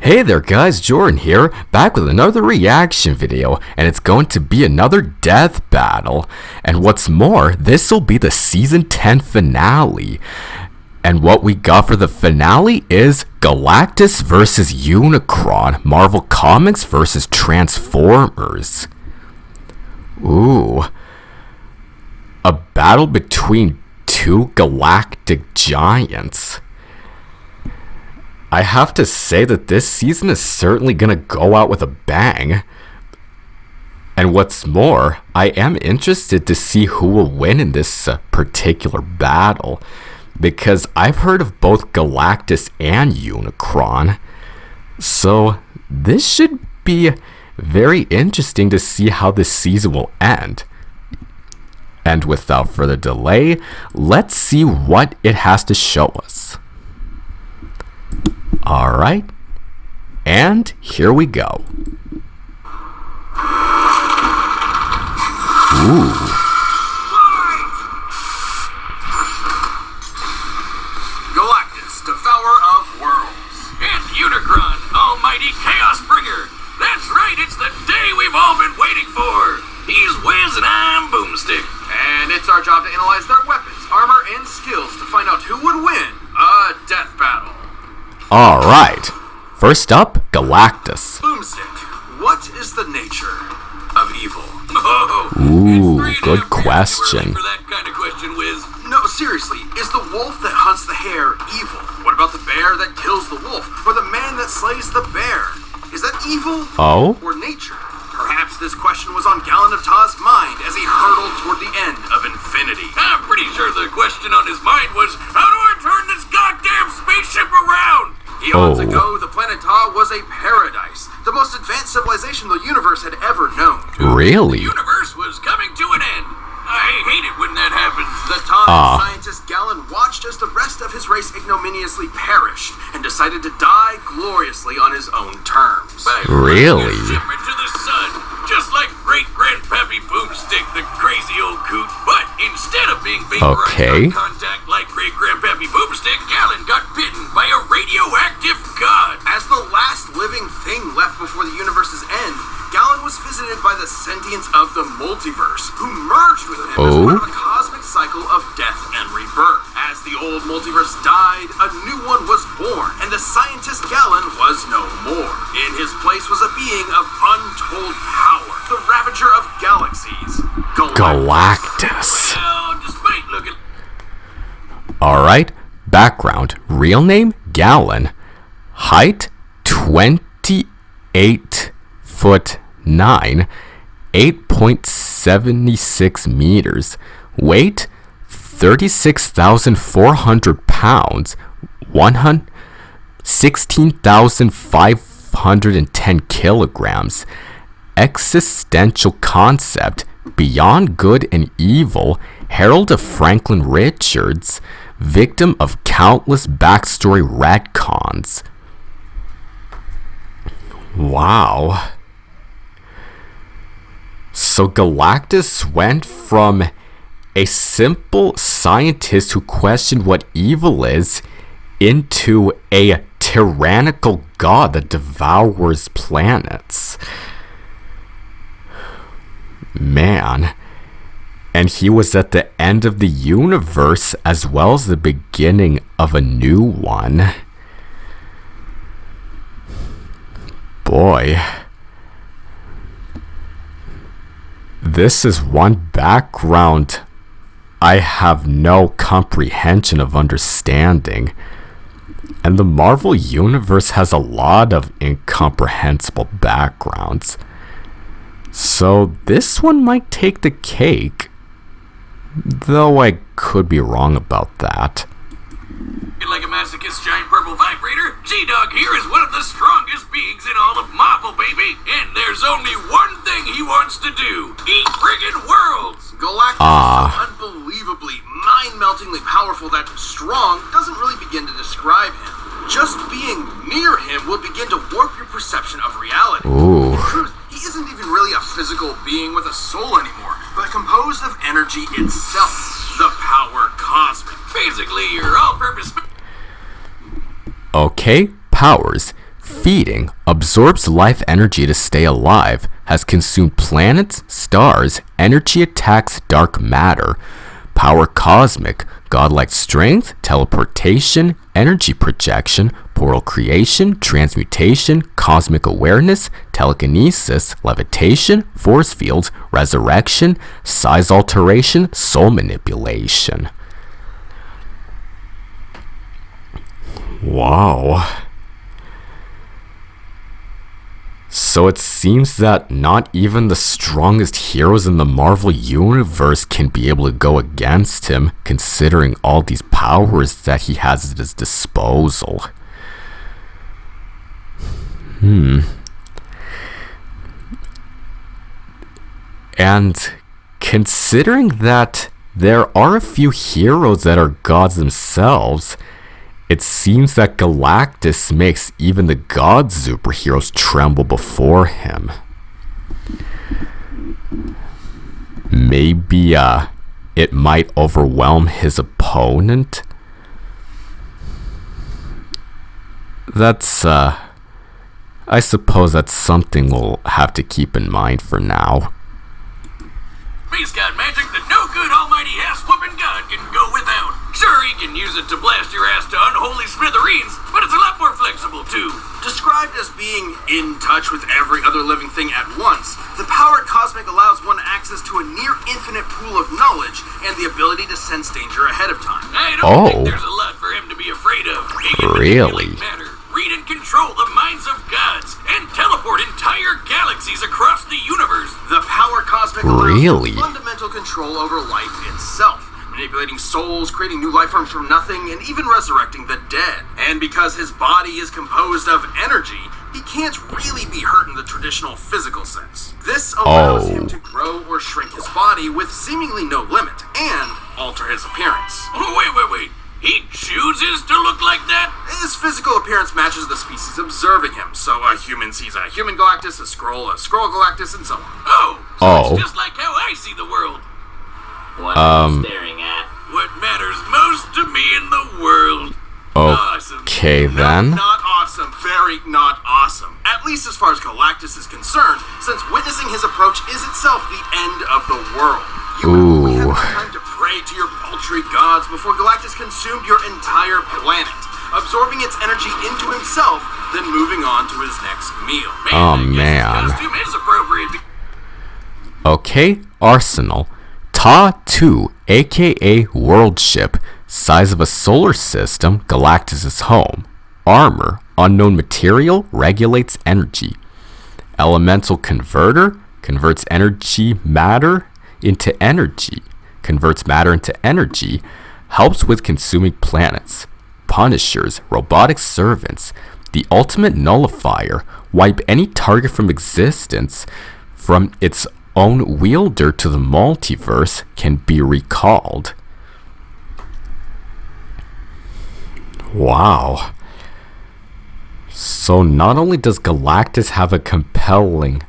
Hey there guys, Jordan here, back with another reaction video, and it's going to be another death battle. And what's more, this will be the season 10 finale. And what we got for the finale is Galactus versus Unicron, Marvel Comics versus Transformers. Ooh. A battle between two galactic giants. I have to say that this season is certainly gonna go out with a bang. And what's more, I am interested to see who will win in this particular battle, because I've heard of both Galactus and Unicron. So this should be very interesting to see how this season will end. And without further delay, let's see what it has to show us. Alright, and here we go. Ooh. Galactus, devourer of worlds. And Unicron, almighty chaos bringer. That's right, it's the day we've all been waiting for. He's Wiz and I'm Boomstick. And it's our job to analyze their weapons, armor, and skills to find out who would win a death battle. Alright, first up, Galactus. Boomstick, what is the nature of evil? Ooh, good question. For that kind of question, Wiz. No, seriously, is the wolf that hunts the hare evil? What about the bear that kills the wolf? Or the man that slays the bear? Is that evil? Oh? Or nature? Perhaps this question was on Galen of Ta's mind as he hurtled toward the end of infinity. I'm pretty sure the question on his mind was, how do I turn this goddamn spaceship around? Eons ago, the planet Ta was a paradise, the most advanced civilization the universe had ever known. Really? The universe was coming to an end. I hate it when that happens. The Ta scientist Galen watched as the rest of his race ignominiously perished and decided to die gloriously on his own terms. Really? Ship into the sun, just like great-grandpappy Boomstick, the crazy old coot. But instead of being vaporized on contact like great-grandpappy Boomstick, Galen got bitten by a radioactive god. As the last living thing left before the universe's end, Galen was visited by the sentience of the multiverse, who merged with him as part of a cosmic cycle of death and rebirth. As the old multiverse died, a new one was born, and the scientist Galen was no more. In his place was a being of untold power, the ravager of galaxies, Galactus. Well, despite looking... Alright, background. Real name, Galen. Height, 28'9", 8.76 meters. Weight, 36,400 pounds, 16,510 kilograms. Existential concept, beyond good and evil, herald of Franklin Richards, victim of countless backstory retcons. Wow. So Galactus went from a simple scientist who questioned what evil is into a tyrannical god that devours planets. Man. And he was at the end of the universe as well as the beginning of a new one. Boy. This is one background I have no comprehension of understanding. And the Marvel Universe has a lot of incomprehensible backgrounds. So this one might take the cake. Though I could be wrong about that. Like a masochist giant purple vibrator, G-Dog here is one of the strongest beings in all of Marvel, baby. And there's only one thing he wants to do. Eat friggin' worlds! Galactus is so unbelievably, mind-meltingly powerful that strong doesn't really begin to describe him. Just being near him will begin to warp your perception of reality. In truth, he isn't even really a physical being with a soul anymore, but composed of energy itself. The power cosmic. Basically, your all-purpose... Okay, powers. Feeding absorbs life energy to stay alive, has consumed planets, stars, energy attacks dark matter, power cosmic, godlike strength, teleportation, energy projection, portal creation, transmutation, cosmic awareness, telekinesis, levitation, force fields, resurrection, size alteration, soul manipulation. Wow. So it seems that not even the strongest heroes in the Marvel Universe can be able to go against him, considering all these powers that he has at his disposal. And considering that there are a few heroes that are gods themselves, it seems that Galactus makes even the god superheroes tremble before him. Maybe it might overwhelm his opponent. That's I suppose that's something we'll have to keep in mind for now. He's got magic that no good almighty ass-whooping god can go without. Sure, he can use it to blast your ass to unholy smithereens, but it's a lot more flexible, too. Described as being in touch with every other living thing at once, the power cosmic allows one access to a near-infinite pool of knowledge and the ability to sense danger ahead of time. I don't think there's a lot for him to be afraid of. He can manipulate matter, read and control the minds of gods, and teleport entire galaxies across the universe. The power cosmic allows fundamental control over life itself, manipulating souls, creating new life forms from nothing, and even resurrecting the dead. And because his body is composed of energy, he can't really be hurt in the traditional physical sense. This allows him to grow or shrink his body with seemingly no limit, and alter his appearance. Wait. He chooses to look like that? His physical appearance matches the species observing him. So a human sees a human Galactus, a Skrull Galactus, and so on. So it's just like how I see the world. What are you staring at? What matters most to me in the world. Okay, then. No, not awesome. Very not awesome. At least as far as Galactus is concerned, since witnessing his approach is itself the end of the world. You would only have time to pray to your paltry gods before Galactus consumed your entire planet, absorbing its energy into himself, then moving on to his next meal. Man. His costume is appropriate. Okay, Arsenal. Ta-2, aka World Ship, size of a solar system, Galactus' home. Armor, unknown material, regulates energy. Elemental converter, converts matter into energy. Converts matter into energy, helps with consuming planets. Punishers, robotic servants, the ultimate nullifier, wipe any target from existence from its own wielder to the multiverse, can be recalled. Wow. So not only does Galactus have compelling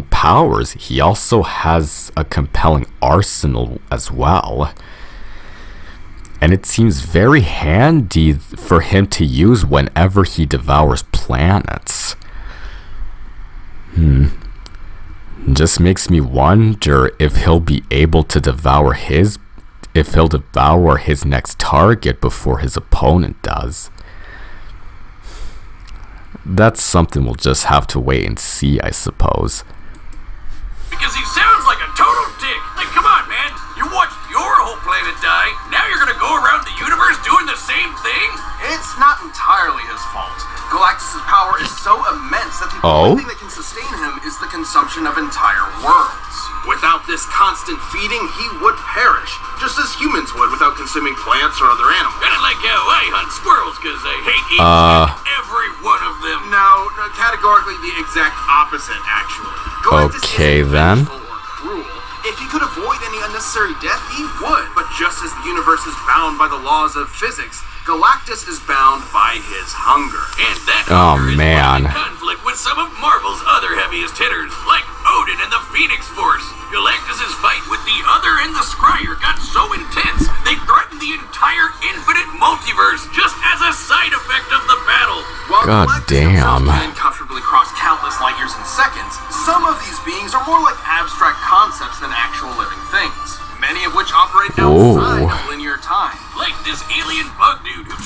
powers, he also has a compelling arsenal as well. And it seems very handy for him to use whenever he devours planets. Just makes me wonder if he'll be able to devour his next target before his opponent does. That's something we'll just have to wait and see, I suppose. Because he sounds like a total dick. Like, come on, man. You watched your whole planet die. Now you're gonna go around the universe doing the same thing? It's not entirely his fault. Galactus' power is so immense that the only thing that can sustain him is the consumption of entire worlds. Without this constant feeding, he would perish, just as humans would without consuming plants or other animals. Kinda like how I hunt squirrels, because I hate eating every one of them. No, categorically the exact opposite, actually. Galactus isn't vengeful or cruel. If he could avoid any unnecessary death, he would. But just as the universe is bound by the laws of physics, Galactus is bound by his hunger. And that hunger is in conflict with some of Marvel's other heaviest hitters, like Odin and the Phoenix Force. Galactus' fight with the Other and the Scryer got so intense, they threatened the entire infinite multiverse just as a side effect of the battle. While God damn. Can comfortably cross countless light years in seconds. Some of these beings are more like abstract concepts than actual living things, many of which operate outside of linear time, like this alien bug dude who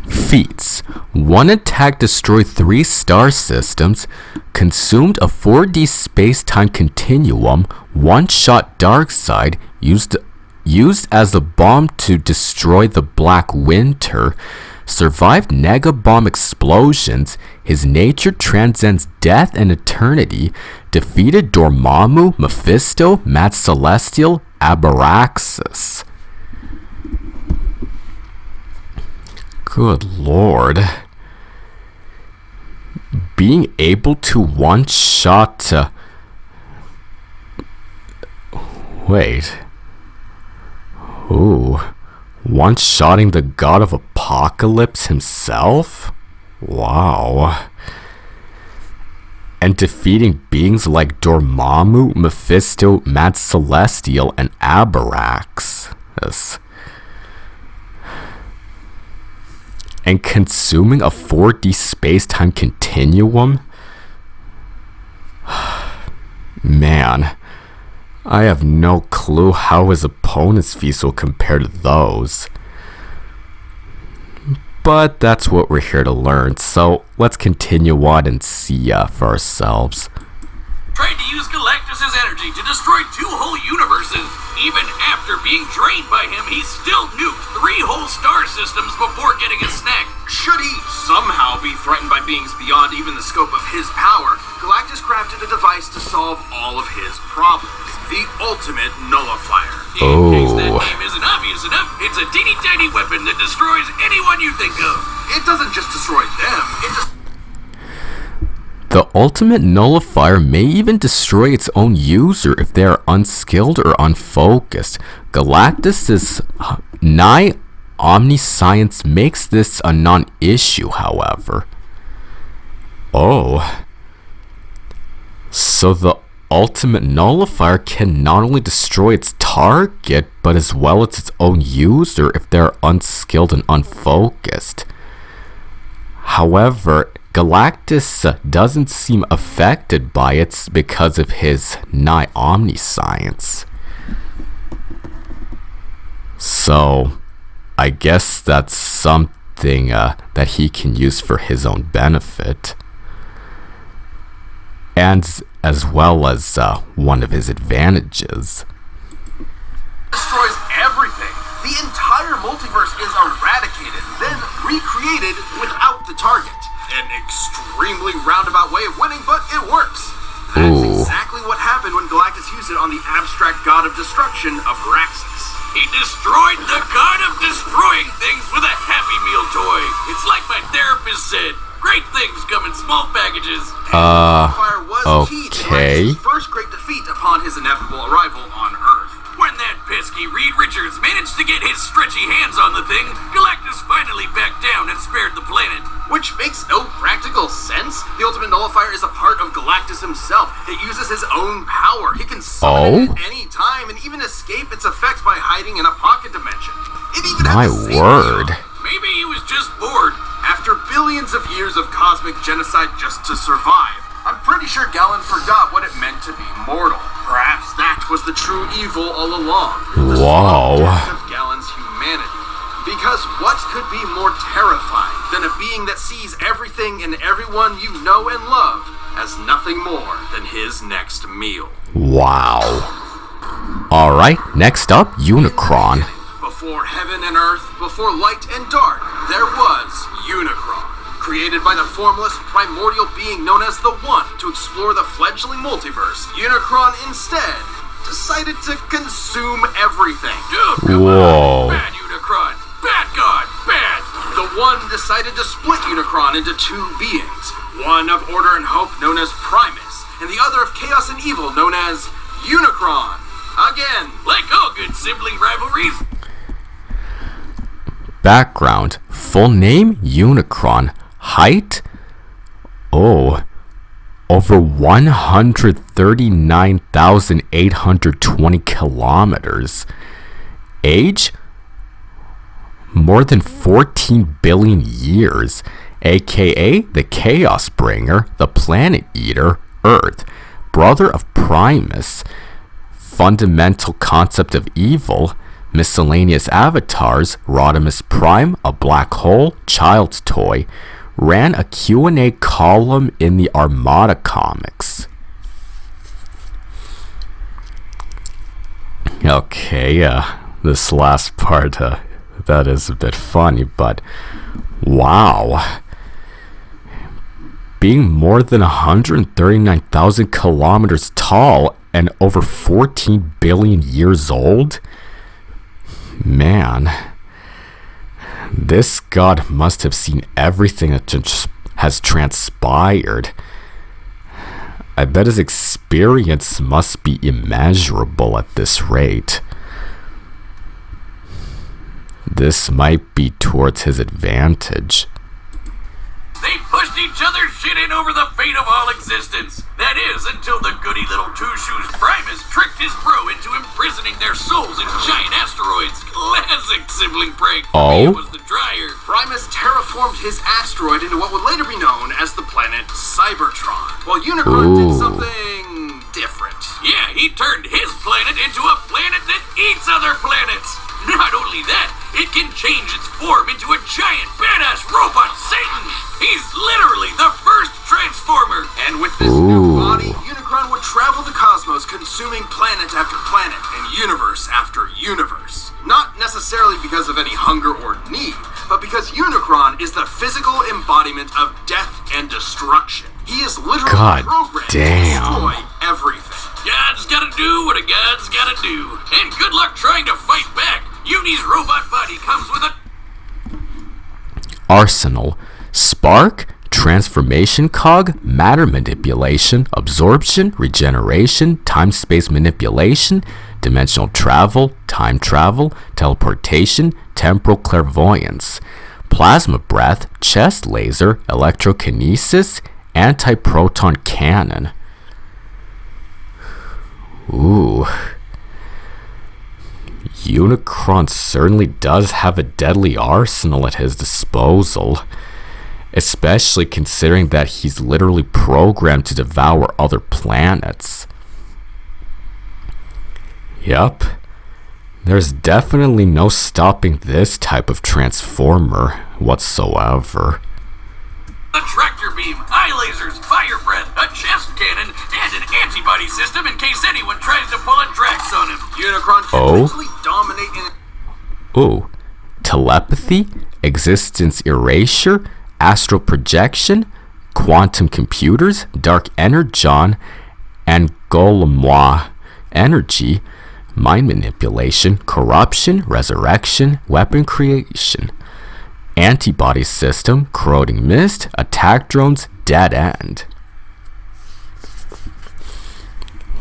Feats. One attack destroyed 3 star systems, consumed a 4D space-time continuum, one-shot Darkseid, used as a bomb to destroy the Black Winter, survived Negabomb explosions, his nature transcends death and eternity, defeated Dormammu, Mephisto, Mad Celestial, Abraxas. Good lord. Being able to one-shot... Wait. Ooh. One-shotting the god of apocalypse himself? Wow. And defeating beings like Dormammu, Mephisto, Mad Celestial, and Abraxas. And consuming a 4D space-time continuum? Man, I have no clue how his opponent's feats will compare to those. But that's what we're here to learn, so let's continue on and see for ourselves. Tried to use Galactus' energy to destroy 2 whole universes. Even after being drained by him, he still nuked 3 whole star systems before getting a snack. Should he somehow be threatened by beings beyond even the scope of his power, Galactus crafted a device to solve all of his problems. The ultimate nullifier. In case that name isn't obvious enough, it's a teeny-tiny weapon that destroys anyone you think of. It doesn't just destroy them, it just... The ultimate nullifier may even destroy its own user if they are unskilled or unfocused. Galactus' nigh omniscience makes this a non-issue, however. Oh. So the ultimate nullifier can not only destroy its target, but as well as its own user if they're unskilled and unfocused. However, Galactus doesn't seem affected by it because of his nigh omniscience. So, I guess that's something that he can use for his own benefit. And as well as one of his advantages. Destroys everything. The entire multiverse is eradicated, then recreated without the target. An extremely roundabout way of winning, but it works. That's exactly what happened when Galactus used it on the abstract god of destruction, Abraxas. He destroyed the god of destroying things with a Happy Meal toy. It's like my therapist said, great things come in small packages. Fire was key to Galactus' first great defeat upon his inevitable arrival on Earth. When that pesky Reed Richards managed to get his stretchy hands on the thing, Galactus finally backed down and spared the planet. Which makes no practical sense. The ultimate nullifier is a part of Galactus himself. It uses his own power. He can summon it at any time and even escape its effects by hiding in a pocket dimension. It even has a word. Maybe he was just bored. After billions of years of cosmic genocide just to survive, I'm pretty sure Galen forgot what it meant to be mortal. Perhaps that was the true evil all along. The slow death of Galen's humanity. Because what could be more terrifying than a being that sees everything and everyone you know and love as nothing more than his next meal? Wow. Alright, next up, Unicron. Before heaven and earth, before light and dark, there was Unicron. Created by the formless, primordial being known as the One to explore the fledgling multiverse, Unicron instead decided to consume everything. Whoa. Bad Unicron. Bad God. Bad. The One decided to split Unicron into 2 beings. One of order and hope known as Primus, and the other of chaos and evil known as Unicron. Again, like all good sibling rivalries. Background. Full name, Unicron. Height? Over 139,820 kilometers. Age? more than 14 billion years, aka the Chaos Bringer, the Planet Eater, Earth, brother of Primus, fundamental concept of evil, miscellaneous avatars, Rodimus Prime, a black hole, child's toy, ran a Q&A column in the Armada comics. Okay, this last part, that is a bit funny, but wow. Being more than 139,000 kilometers tall and over 14 billion years old? Man, this god must have seen everything that has transpired. I bet his experience must be immeasurable at this rate. This might be towards his advantage. They pushed each other's shit in over the fate of all existence. That is, until the goody little two-shoes Primus tricked his bro into imprisoning their souls in giant asteroids. Classic sibling prank. Oh? It was the dryer. Primus terraformed his asteroid into what would later be known as the planet Cybertron, while Unicron did something different. Yeah, he turned his planet into a planet that eats other planets. Not only that, it can change its form into a giant badass robot Satan. He's literally the first Transformer. And with this new body, Unicron would travel the cosmos, consuming planet after planet and universe after universe. Not necessarily because of any hunger or need, but because Unicron is the physical embodiment of death and destruction. He is literally programmed to destroy everything. God's gotta do what a god's gotta do. And good luck trying to fight back. Uni's robot body comes with a arsenal: spark, transformation cog, matter manipulation, absorption, regeneration, time-space manipulation, dimensional travel, time travel, teleportation, temporal clairvoyance, plasma breath, chest laser, electrokinesis, anti-proton cannon. Ooh. Unicron certainly does have a deadly arsenal at his disposal, especially considering that he's literally programmed to devour other planets. Yup, there's definitely no stopping this type of transformer whatsoever. a tractor beam, eye lasers, fire breath, a chest cannon, and an antibody system in case anyone tries to pull a Drax on him. Unicron can literally dominate in... Oh, telepathy, existence erasure, astral projection, quantum computers, dark energon, and Golemois energy, mind manipulation, corruption, resurrection, weapon creation, antibody system, corroding mist, attack drones, dead end.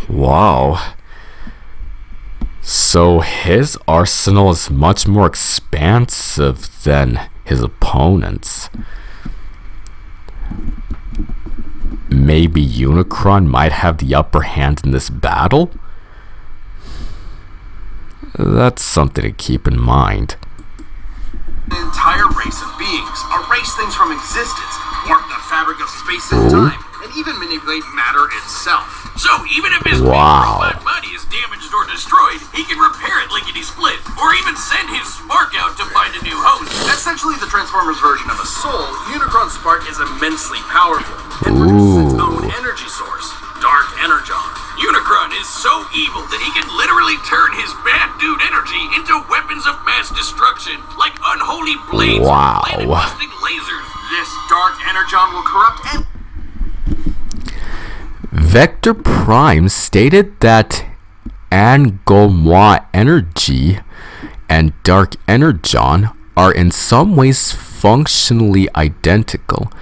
Wow. So his arsenal is much more expansive than his opponent's. Maybe Unicron might have the upper hand in this battle? That's something to keep in mind. An entire race of beings, erase things from existence, warp the fabric of space and time, and even manipulate matter itself. So even if his robot body is damaged or destroyed, he can repair it lickety-split, or even send his spark out to find a new host. Essentially the Transformers version of a soul, Unicron's spark is immensely powerful, and produces its own energy source, Dark Energon. Unicron is so evil that he can literally turn his bad dude energy into weapons of mass destruction, like unholy blades and planet-busting lasers. This Dark Energon will corrupt and... Vector Prime stated that Golemois energy and Dark Energon are in some ways functionally identical.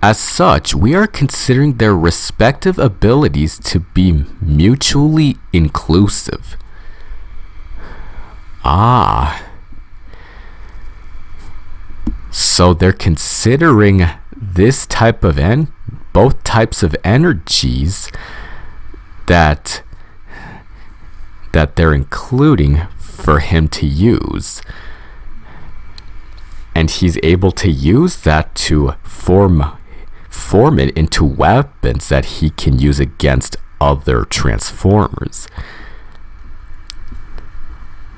As such, we are considering their respective abilities to be mutually inclusive. So they're considering this type of both types of energies that they're including for him to use. and he's able to use that to form it into weapons that he can use against other Transformers.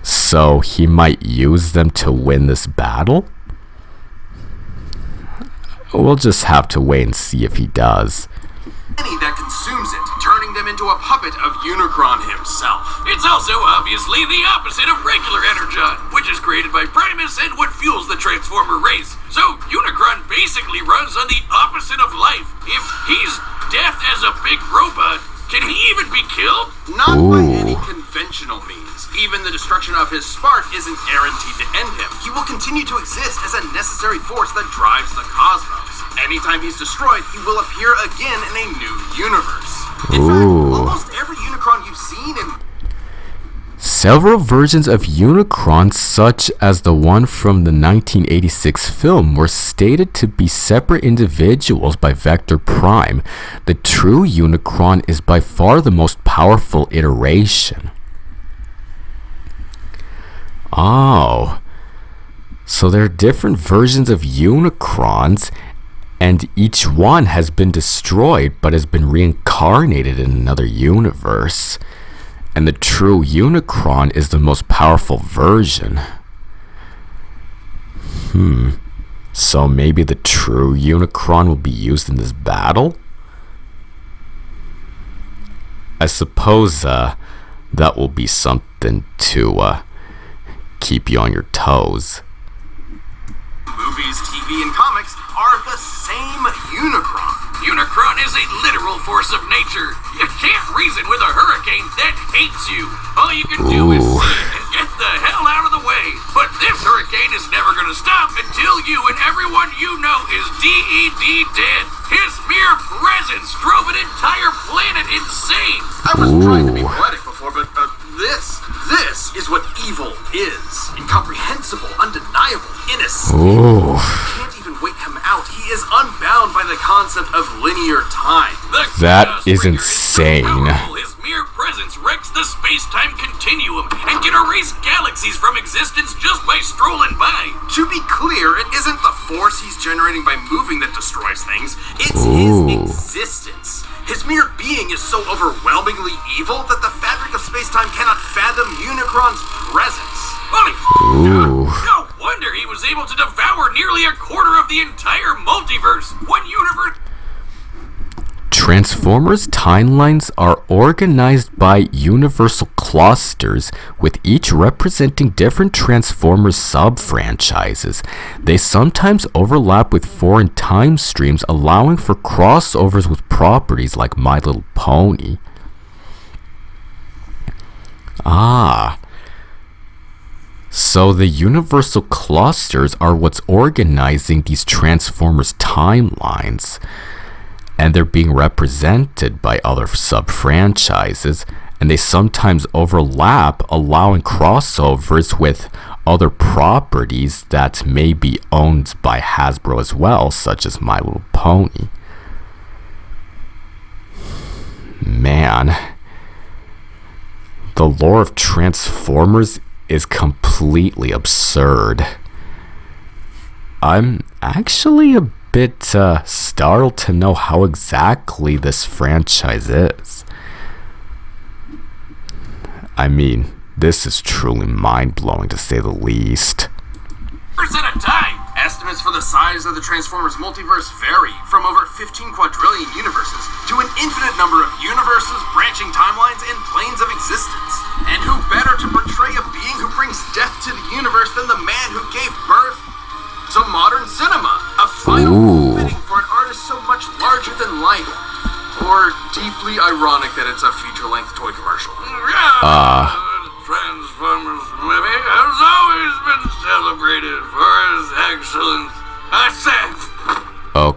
So he might use them to win this battle? We'll just have to wait and see if he does. That consumes it, turning them into a puppet of Unicron himself. It's also obviously the opposite of regular Energon, which is created by Primus and what fuels the Transformer race. So Unicron basically runs on the opposite of life. If he's death as a big robot, can he even be killed? Not by any conventional means. Even the destruction of his spark isn't guaranteed to end him. He will continue to exist as a necessary force that drives the cosmos. Anytime he's destroyed, he will appear again in a new universe. In fact, almost every Unicron you've seen in... Several versions of Unicron, such as the one from the 1986 film, were stated to be separate individuals by Vector Prime. The true Unicron is by far the most powerful iteration. Oh, so there are different versions of Unicrons, and each one has been destroyed but has been reincarnated in another universe. And the true Unicron is the most powerful version. So maybe the true Unicron will be used in this battle? I suppose that will be something to keep you on your toes. Movies, TV, and comics are the same Unicron. Unicron is a literal force of nature. You can't reason with a hurricane that hates you. All you can do is see it and get the hell out of the way. But this hurricane is never gonna stop until you and everyone you know is DED dead. His mere presence drove an entire planet insane. I was trying to be poetic before, but this is what evil is. Incomprehensible, undeniable, innocent. You can't even wait him out. He is unbound by the concept of linear time. That is insane. His mere presence wrecks the space-time continuum and can erase galaxies from existence just by strolling by. To be clear, it isn't the force he's generating by moving that destroys things. It's his existence. His mere being is so overwhelmingly evil that the fabric of space-time cannot fathom Unicron's presence. Holy no wonder he was able to devour nearly a quarter of the entire multiverse. One universe... Transformers timelines are organized by universal clusters, with each representing different Transformers sub-franchises. They sometimes overlap with foreign time streams, allowing for crossovers with properties like My Little Pony. So the universal clusters are what's organizing these Transformers timelines, and they're being represented by other sub-franchises, and they sometimes overlap, allowing crossovers with other properties that may be owned by Hasbro as well, such as My Little Pony. Man, the lore of Transformers is completely absurd. I'm actually a bit startled to know how exactly this franchise is. I mean, this is truly mind-blowing to say the least. At a time. Estimates for the size of the Transformers multiverse vary from over 15 quadrillion universes to an infinite number of universes, branching timelines, and planes of existence. And who better to portray a being who brings death to the universe than the man who gave birth to modern cinema? A final fitting for an artist so much larger than life. Or deeply ironic that it's a feature-length toy commercial. Transformers movie has always been celebrated for its excellence.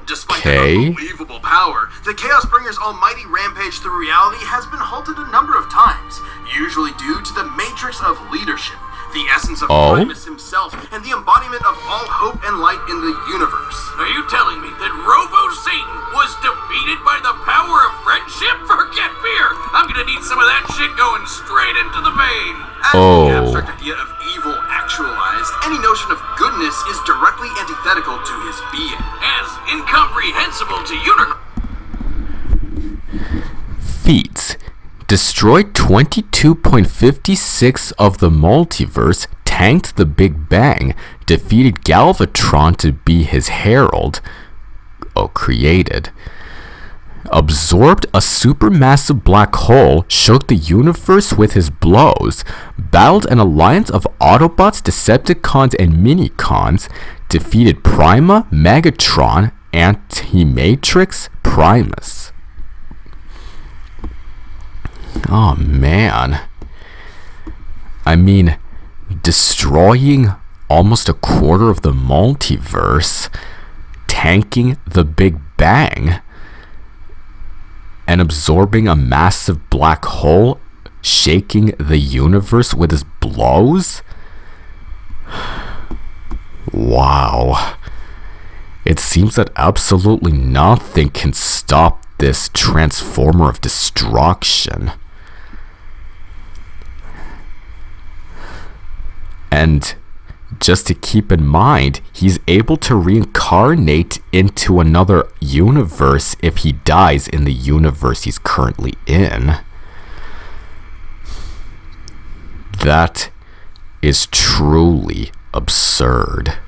Despite their unbelievable power, the Chaos Bringer's almighty rampage through reality has been halted a number of times, usually due to the matrix of leadership, the essence of Primus himself, and the embodiment of all hope and light in the universe. Are you telling me that Robo-Satan was defeated by the power of friendship? Forget fear! I'm gonna need some of that shit going straight into the vein! As the abstract idea of evil actualized, any notion of goodness is directly antithetical to his being. As incomprehensible to Unicron. Feats. Destroyed 22.56 of the multiverse, tanked the Big Bang, defeated Galvatron to be his herald, created, absorbed a supermassive black hole, shook the universe with his blows, battled an alliance of Autobots, Decepticons, and Minicons, defeated Prima, Megatron, Antimatrix, Primus. Oh man. I mean, destroying almost a quarter of the multiverse, tanking the Big Bang, and absorbing a massive black hole, shaking the universe with his blows? Wow. It seems that absolutely nothing can stop this transformer of destruction. And just to keep in mind, he's able to reincarnate into another universe if he dies in the universe he's currently in. That is truly absurd.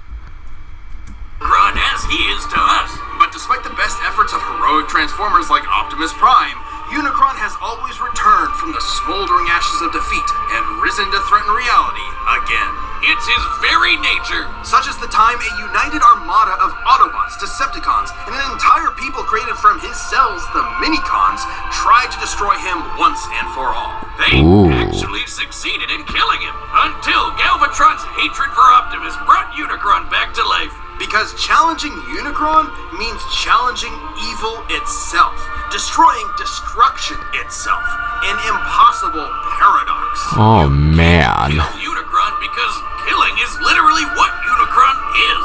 As he is to us. But despite the best efforts of heroic Transformers like Optimus Prime, Unicron has always returned from the smoldering ashes of defeat and risen to threaten reality again. It's his very nature. Such as the time a united armada of Autobots, Decepticons, and an entire people created from his cells, the Minicons, tried to destroy him once and for all. They actually succeeded in killing him, until Galvatron's hatred for Optimus brought Unicron back to life. Because challenging Unicron means challenging evil itself, destroying destruction itself, an impossible paradox. Oh man. Kill Unicron because killing is literally what Unicron is.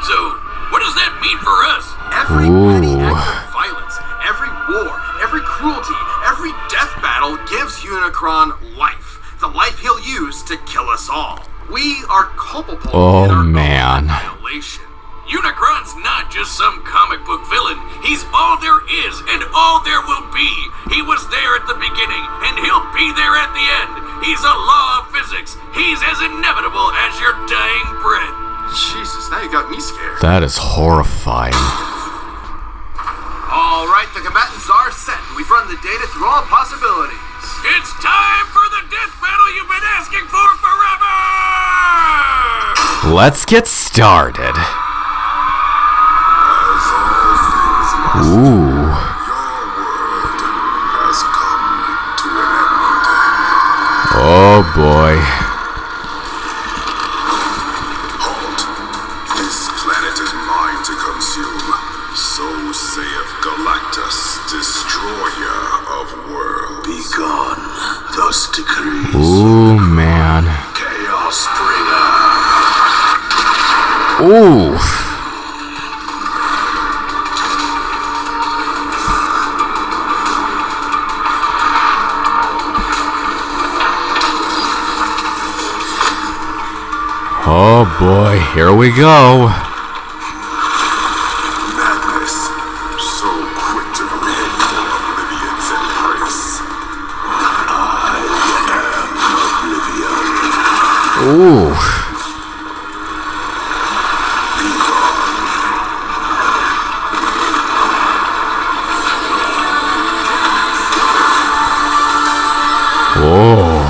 So, what does that mean for us? Every petty act of violence, every war, every cruelty, every death battle gives Unicron life. The life he'll use to kill us all. We are culpable in our own annihilation. Unicron's not just some comic book villain. He's all there is and all there will be. He was there at the beginning and he'll be there at the end. He's a law of physics. He's as inevitable as your dying breath. Jesus, now you got me scared. That is horrifying. All right, the combatants are set. We've run the data through all possibilities. It's time for the death battle you've been asking for forever! Let's get started. Ooh. Your word has come to an end. Oh boy. Halt. This planet is mine to consume. So saith Galactus, destroyer of worlds. Be gone. Thus decrees. Ooh, man. Chaos bringer. Ooh. Oh boy, here we go. Madness, so quick to behead for Oblivion's embrace. I am Oblivion. Ooh. Whoa.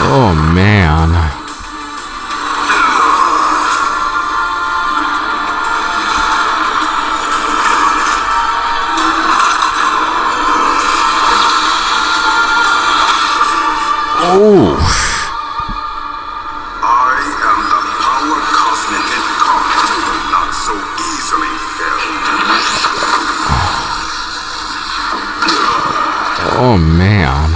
Oh man. Oh. I am the power cosmic incarnate, not so easily felled. Oh man.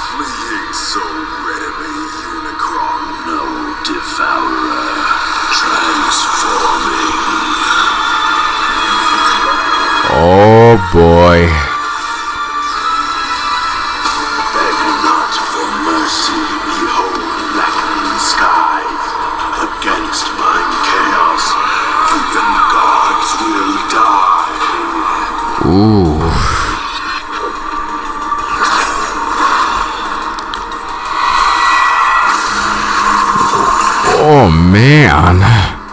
Fleeing so readily, Unicron. No devourer Oh boy. Beg not for mercy, behold blackening skies. Against my chaos, even gods will die. Ooh. Oh man.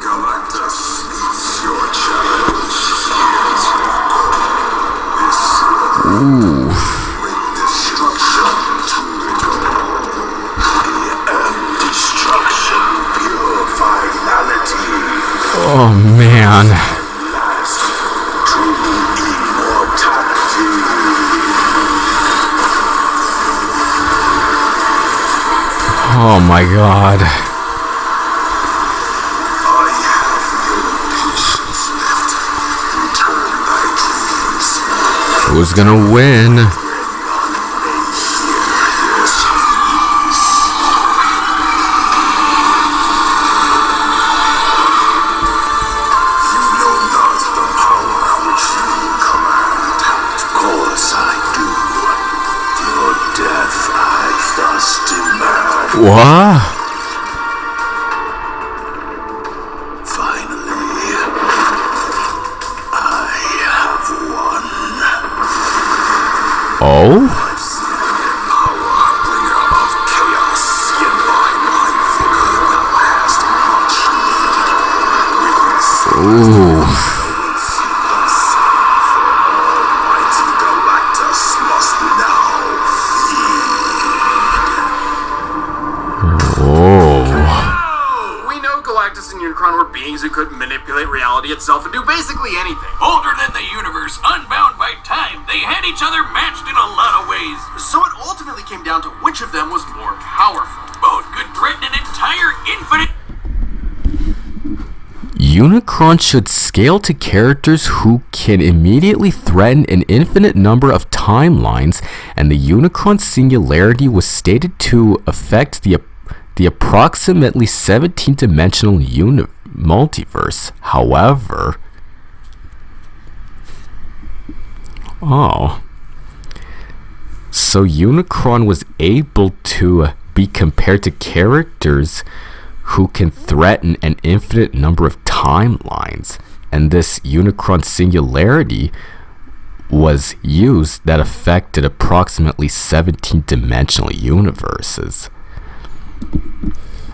Galactus meets your challenge. This Ooh. bring destruction to it all. And destruction, pure finality. Oh man. Last, true immortality. Oh my god. I have no patience left. Return thy dreams. Who's gonna win? None may hear this peace. You know not the power which you command. Cause I do. Your death I thus demand. What? Finally, I have won. Oh? I've seen power, bringer of chaos, yet by my vigor thou hast much need. Witness Ooh. Almighty Galactus must now feed. Oh. We know Galactus and Unicron were beings who could manipulate reality itself and do basically anything. Older than the universe, unbound by time, they had each other matched in a lot of ways. So it ultimately came down to which of them was more powerful. Both could threaten an entire infinite... Unicron should scale to characters who can immediately threaten an infinite number of timelines, and the Unicron singularity was stated to affect the approximately 17-dimensional multiverse. However... Oh. So Unicron was able to be compared to characters who can threaten an infinite number of timelines, and this Unicron singularity was used that affected approximately 17-dimensional universes.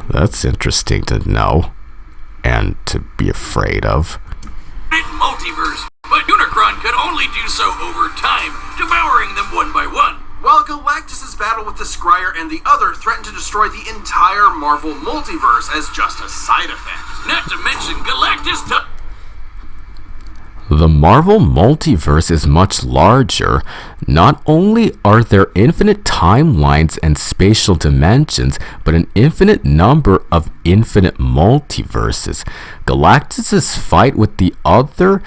That's interesting to know and to be afraid of. multiverse, but Unicron could only do so over time, devouring them one by one. While Galactus' battle with the Scryer and the other threatened to destroy the entire Marvel multiverse as just a side effect. Not to mention Galactus The Marvel multiverse is much larger. Not only are there infinite timelines and spatial dimensions, but an infinite number of infinite multiverses. Galactus' fight with the other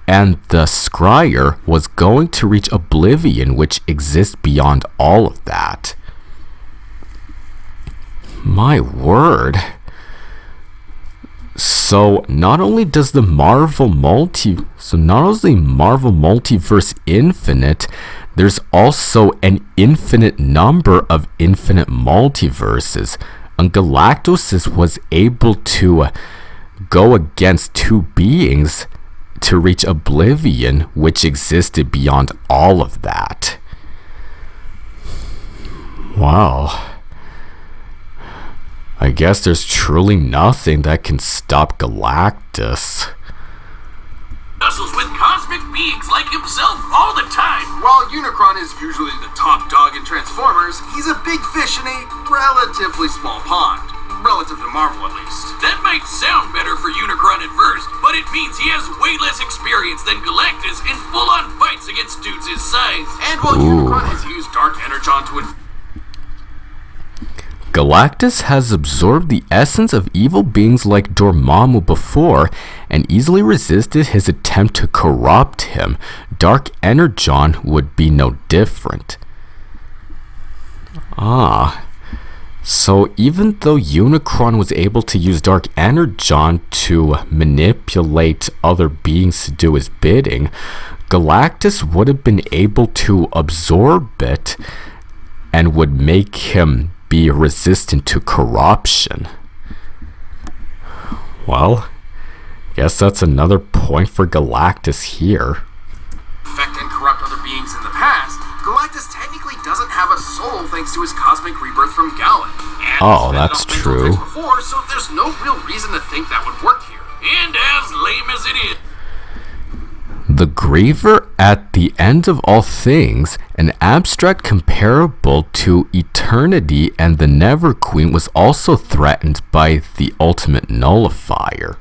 and the Scryer was going to reach oblivion, which exists beyond all of that. My word. So not only is the Marvel multiverse infinite, there's also an infinite number of infinite multiverses. And Galactus was able to go against two beings to reach oblivion, which existed beyond all of that. Wow. I guess there's truly nothing that can stop Galactus. tussles with cosmic beings like himself all the time. While Unicron is usually the top dog in Transformers, he's a big fish in a relatively small pond. Relative to Marvel, at least. That might sound better for Unicron at first, but it means he has way less experience than Galactus in full-on fights against dudes his size. And while Unicron has used Dark Energon to Galactus has absorbed the essence of evil beings like Dormammu before and easily resisted his attempt to corrupt him. Dark Energon would be no different. So even though Unicron was able to use Dark Energon to manipulate other beings to do his bidding, Galactus would have been able to absorb it and would make him be resistant to corruption. Well, guess that's another point for Galactus here. Affect and corrupt other beings in the past, Galactus technically doesn't have a soul thanks to his cosmic rebirth from Galen. And oh, that's true. Before, so there's no real reason to think that would work here. And as lame as it is, the Griever at the end of all things, an abstract comparable to Eternity and the Never Queen, was also threatened by the Ultimate Nullifier.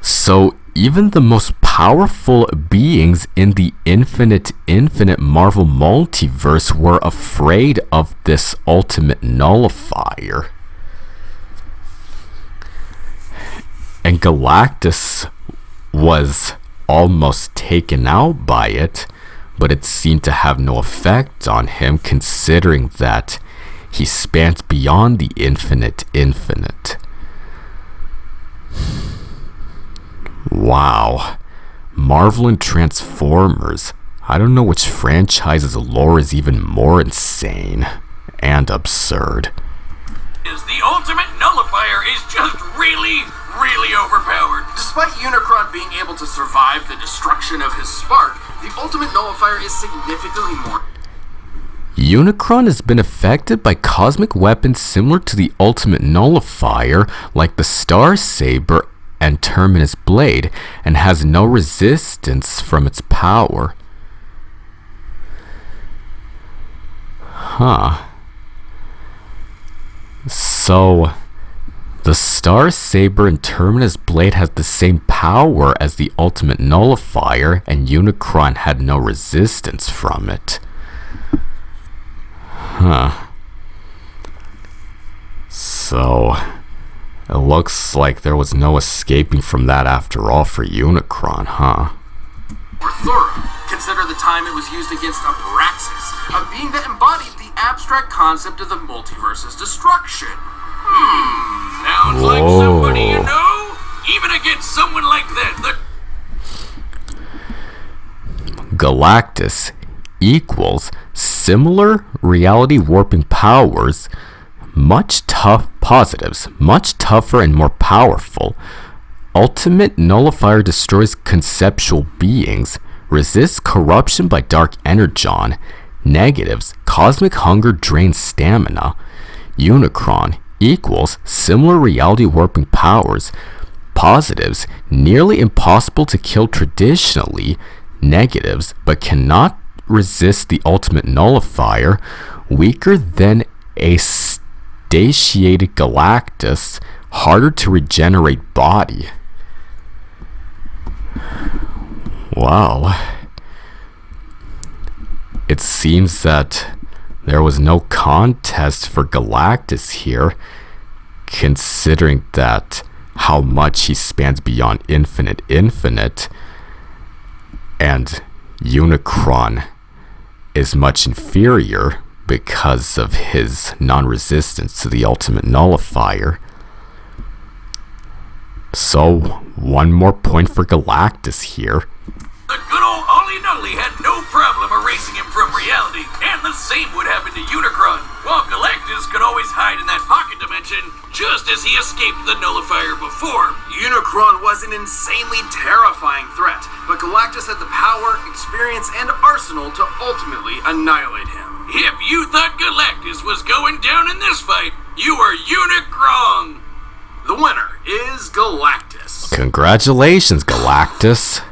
So even the most powerful beings in the infinite Marvel multiverse were afraid of this Ultimate Nullifier. And Galactus was almost taken out by it, but it seemed to have no effect on him, considering that he spans beyond the infinite. Wow. Marvel and Transformers. I don't know which franchise's lore is even more insane and absurd. The Ultimate Nullifier is just really overpowered. Despite Unicron being able to survive the destruction of his spark, the Ultimate Nullifier is significantly more. Unicron has been affected by cosmic weapons similar to the Ultimate Nullifier, like the Star Saber and Terminus Blade, and has no resistance from its power. So, the Star Saber and Terminus Blade has the same power as the Ultimate Nullifier, and Unicron had no resistance from it. So, it looks like there was no escaping from that after all for Unicron, Or thorough. Consider the time it was used against Abraxas, a being that embodied the abstract concept of the multiverse's destruction. Sounds like somebody you know? Even against someone like that, Galactus equals similar reality warping powers, positives, much tougher and more powerful. Ultimate Nullifier destroys conceptual beings, resists corruption by dark energon. Negatives, cosmic hunger drains stamina. Unicron equals similar reality warping powers. Positives, nearly impossible to kill traditionally. Negatives, but cannot resist the Ultimate Nullifier. Weaker than a satiated Galactus, harder to regenerate body. Wow. It seems that there was no contest for Galactus here, considering that how much he spans beyond infinite, and Unicron is much inferior because of his non-resistance to the Ultimate Nullifier. So, one more point for Galactus here. the good old Ollie Nolly had no problem erasing him from reality, and the same would happen to Unicron, while Galactus could always hide in that pocket dimension, just as he escaped the Nullifier before. Unicron was an insanely terrifying threat, but Galactus had the power, experience, and arsenal to ultimately annihilate him. If you thought Galactus was going down in this fight, you were Unicron! The winner is Galactus. Congratulations, Galactus.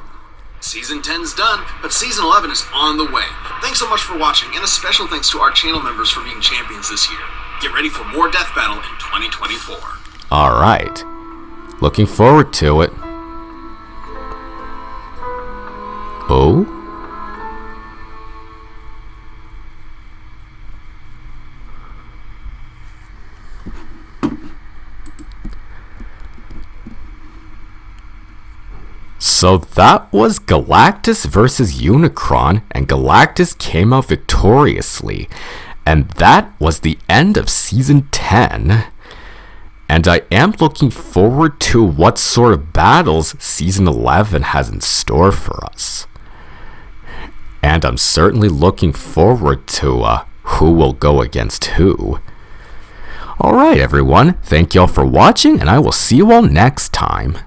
Season 10's done, but Season 11 is on the way. Thanks so much for watching, and a special thanks to our channel members for being champions this year. Get ready for more Death Battle in 2024. Alright. Looking forward to it. Oh? So that was Galactus versus Unicron, and Galactus came out victoriously. And that was the end of Season 10. And I am looking forward to what sort of battles Season 11 has in store for us. And I'm certainly looking forward to who will go against who. Alright everyone, thank y'all for watching, and I will see you all next time.